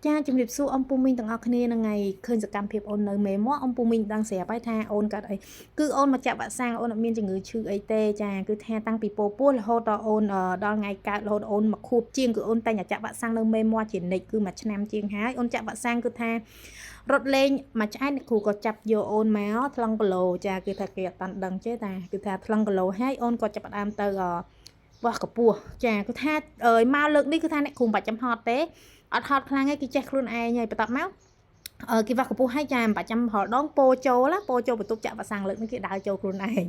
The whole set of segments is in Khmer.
ចាជំរាបសួរអំពូមីងទាំងអស់គ្នានឹងថ្ងៃឃើញសកម្មភាពអូននៅមេមកអំពូមីងដឹងស្រាប់ហើយថាអូនកាត់អីគឺអូនមកចាក់វ៉ាក់សាំងអូនអត់មានជំងឺឈឺអីទេចាគឺថាតាំងពីពោះរហូតដល់អូនដល់ថ្ងៃកើតរហូតអូនមកខួបជាងគឺអូនតែងតែចាក់វ៉ាក់សាំងនៅមេមកជានិច្ចគឺមួយឆ្នាំជាងហើយអូនចាក់វ៉ាក់សាំងគឺថារត់លេងមួយឆ្អែតអ្នកគ្រូក៏ចាប់យកអូនមកថ្លឹងគីឡូចាគឺថាគេអត់តាន់ដឹងទេតាគឺថាថ្លឹងគីឡូហើយអូនក៏ចាប់ផ្ដើមទៅវាស់កពស់ចាគឺថាមកលើកនេះគឺថាអ្នកគ្រូមិនបាច់ចាំហត់ទេអត់ហត់ខ្លាំងទេគេចេះខ្លួនឯងហើយបន្ទាប់មកគេវាស់កពស់ឲ្យចាមិនបាច់ចាំហល់ដងពោចូលបន្ទប់ចាក់វ៉ាក់សាំងលើកនេះគេដើរចូលខ្លួនឯង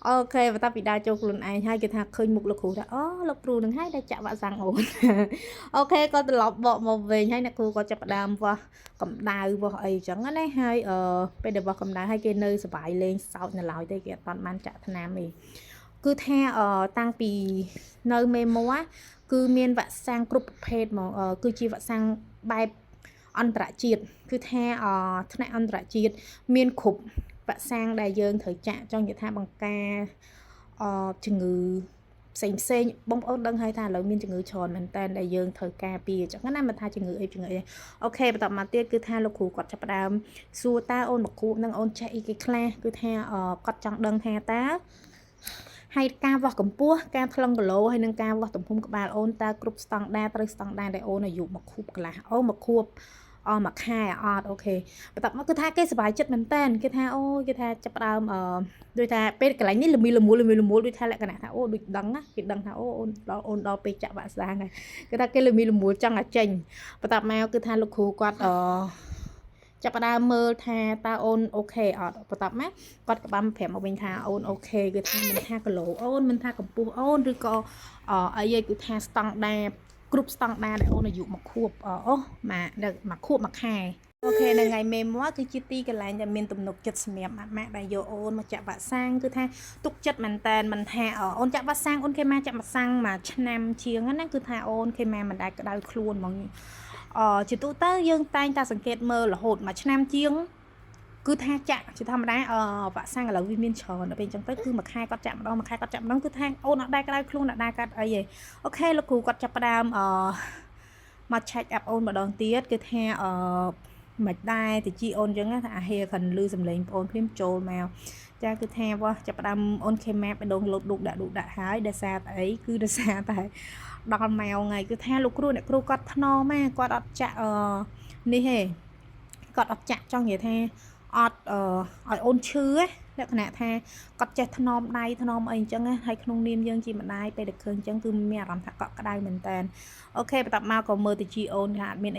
អូខេបន្ទាប់ពីដើរចូលខ្លួនឯងហើយគេថាឃើញមុខលោកគ្រូថាអូលោកគ្រូនឹងឲ្យតែចាក់វ៉ាក់សាំងអូនអូខេក៏ត្រឡប់បកមកវិញហើយអ្នកគ្រូក៏ចាប់ផ្ដើមវាស់កម្ដៅវាស់អីចឹងណាហើយពេលដែលវាស់កម្ដៅហើយគេនៅសុបាយលេងសើចនៅឡើយទេគេអត់បានចាក់ថ្នាំទេគឺថាតាំងពីនៅមេមួគឺមានវ៉ាក់សាំងគ្រប់ប្រភេទហ្មងគឺជាវ៉ាក់សាំងបែបអន្តរជាតិគឺថាថ្នាក់អន្តរជាតិមានគ្រប់វ៉ាក់សាំងដែលយើងត្រូវចាក់ចង់និយាយថាបង្ការជំងឺផ្សេងបងប្អូនដឹងហើយថាឥឡូវមានជំងឺច្រើនមែនតើដែលយើងត្រូវការពារអញ្ចឹងណាមិនថាជំងឺអីអូខេបន្តមកទៀតគឺថាលោកគ្រូគាត់ចាប់ផ្ដើមសួរតើអូនមកគូបនឹងអូនចេះអីគេខ្លះគឺថាគាត់ចង់ដឹងថាតើហើយការវាស់កម្ពស់ការថ្លឹងគីឡូហើយនឹងការវាស់ទំហំក្បាលអូនតើគ្រប់ស្តង់ដារត្រូវស្តង់ដារដែលអូនអាយុមកខួបកន្លះអូមកខួបមួយខែអត់អូខេបន្ទាប់មកគឺថាគេសប្បាយចិត្តមែនតើគេថាអូគេថាចាប់ផ្ដើមដូចថាពេលកន្លែងនេះល្មីលមូលដូចថាលក្ខណៈថាអូដូចដឹងណាគេដឹងថាអូនដល់ពេលចាក់វ៉ាក់សាំងហើយគេថាគេល្មីលមូលចង់ឲ្យចេញបន្ទាប់មកគឺថាលោកគ្រូគាត់ចាប់ផ្ដើមមើលថាតើអូនអូខេអត់បន្ទាប់មកគាត់ក៏បានប្រាប់មកវិញថាអូនអូខេគឺថាមិនថាគីឡូអូនមិនថាកម្ពស់អូនឬក៏អីគឺថាស្តង់ដារគ្រប់ស្តង់ដារដែលអូនអាយុមកខួបមកខួបមួយខែអូខេនៅថ្ងៃមេមកគឺជាទីកន្លែងដែលមានទំនុកចិត្តសម្រាប់ម៉ាក់ដែលយកអូនមកចាក់វ៉ាក់សាំងគឺថាទុកចិត្តមែនតើមិនថាអូនចាក់វ៉ាក់សាំងអូនគេមកចាក់វ៉ាក់សាំងមួយឆ្នាំជាងណាគឺថាអូនគេមកមិនដែលក្តៅខ្លួនហ្មងជាទូទៅយើងតែងតែសង្កេតមើលរហូតមួយឆ្នាំជាងគឺថាចាក់ជាធម្មតាវ៉ាក់សាំងឥឡូវវាមានច្រើនដល់ពេលអញ្ចឹងទៅគឺមួយខែគាត់ចាក់ម្ដងគឺថាអូនអត់ដែលក្តៅខ្លួនអត់ដែលកាត់អីទេអូខេលោកគ្រូគាត់ចាប់ផ្ដើមមក check up អូនម្ដងទៀតគឺថាមិនដែរតិចអូនអញ្ចឹងថាអាហេរខាងលឺសំឡេងបងភ្លាមចូលមកចាគឺថាវ៉ាចាប់ផ្ដើមអូនខេម៉ាបបេដងលោតឌុកដាក់ហើយដោយសារតែអីគឺដោយសារតែដល់ម៉ោងហើយគឺថាលោកគ្រូអ្នកគ្រូគាត់ថ្នមណាគាត់អត់ចាក់នេះទេគាត់អត់ចាក់ចង់និយាយថាអត់ឲ្យអូនឈឺលក្ខណៈថាគាត់ចេះថ្នមដៃថ្នមអីអញ្ចឹងហើយក្នុងនាមយើងជាម្ដាយពេលដែលឃើញអញ្ចឹងគឺមានអារម្មណ៍ថាកក់ក្ដៅមែនតើអូខេបន្ទាប់មកក៏មើលទៅជីអូនថាអត់មានអី